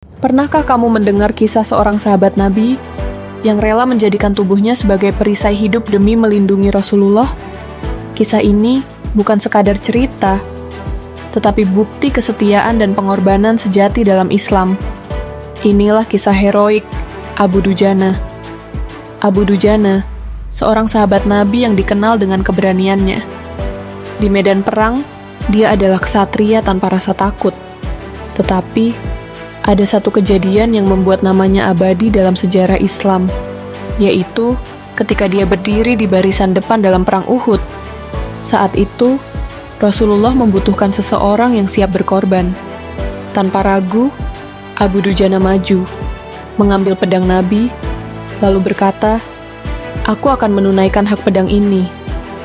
Pernahkah kamu mendengar kisah seorang sahabat Nabi yang rela menjadikan tubuhnya sebagai perisai hidup demi melindungi Rasulullah? Kisah ini bukan sekadar cerita, tetapi bukti kesetiaan dan pengorbanan sejati dalam Islam. Inilah kisah heroik Abu Dujana. Abu Dujana, seorang sahabat Nabi yang dikenal dengan keberaniannya. Di medan perang, dia adalah ksatria tanpa rasa takut. Tetapi, ada satu kejadian yang membuat namanya abadi dalam sejarah Islam, yaitu ketika dia berdiri di barisan depan dalam perang Uhud. Saat itu, Rasulullah membutuhkan seseorang yang siap berkorban. Tanpa ragu, Abu Dujana maju, mengambil pedang Nabi, lalu berkata, "Aku akan menunaikan hak pedang ini,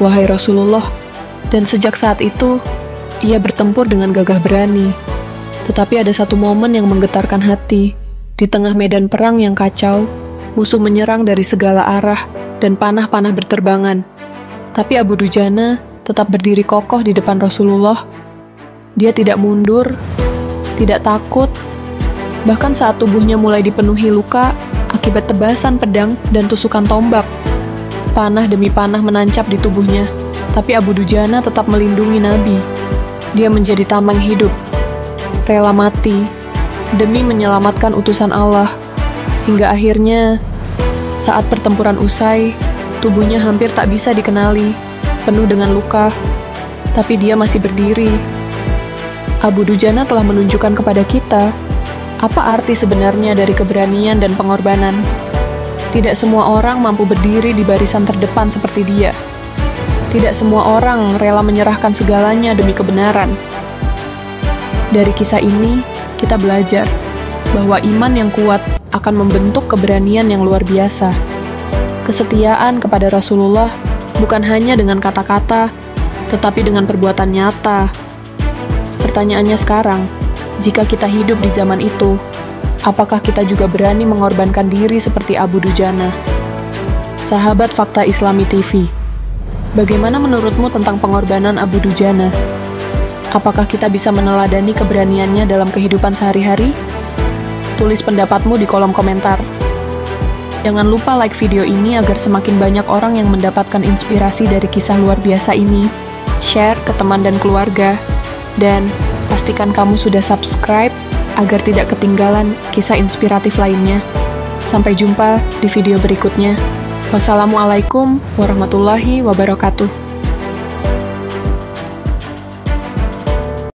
wahai Rasulullah." Dan sejak saat itu, ia bertempur dengan gagah berani. Tetapi ada satu momen yang menggetarkan hati. Di tengah medan perang yang kacau, musuh menyerang dari segala arah dan panah-panah berterbangan. Tapi Abu Dujana tetap berdiri kokoh di depan Rasulullah. Dia tidak mundur, tidak takut. Bahkan saat tubuhnya mulai dipenuhi luka akibat tebasan pedang dan tusukan tombak, panah demi panah menancap di tubuhnya. Tapi Abu Dujana tetap melindungi Nabi. Dia menjadi tameng hidup, rela mati demi menyelamatkan utusan Allah. Hingga akhirnya, saat pertempuran usai, tubuhnya hampir tak bisa dikenali, penuh dengan luka, tapi dia masih berdiri. Abu Dujana telah menunjukkan kepada kita apa arti sebenarnya dari keberanian dan pengorbanan. Tidak semua orang mampu berdiri di barisan terdepan seperti dia. Tidak semua orang rela menyerahkan segalanya demi kebenaran. Dari kisah ini, kita belajar bahwa iman yang kuat akan membentuk keberanian yang luar biasa. Kesetiaan kepada Rasulullah bukan hanya dengan kata-kata, tetapi dengan perbuatan nyata. Pertanyaannya sekarang, jika kita hidup di zaman itu, apakah kita juga berani mengorbankan diri seperti Abu Dujana? Sahabat Fakta Islami TV, bagaimana menurutmu tentang pengorbanan Abu Dujana? Apakah kita bisa meneladani keberaniannya dalam kehidupan sehari-hari? Tulis pendapatmu di kolom komentar. Jangan lupa like video ini agar semakin banyak orang yang mendapatkan inspirasi dari kisah luar biasa ini. Share ke teman dan keluarga. Dan pastikan kamu sudah subscribe agar tidak ketinggalan kisah inspiratif lainnya. Sampai jumpa di video berikutnya. Wassalamualaikum warahmatullahi wabarakatuh.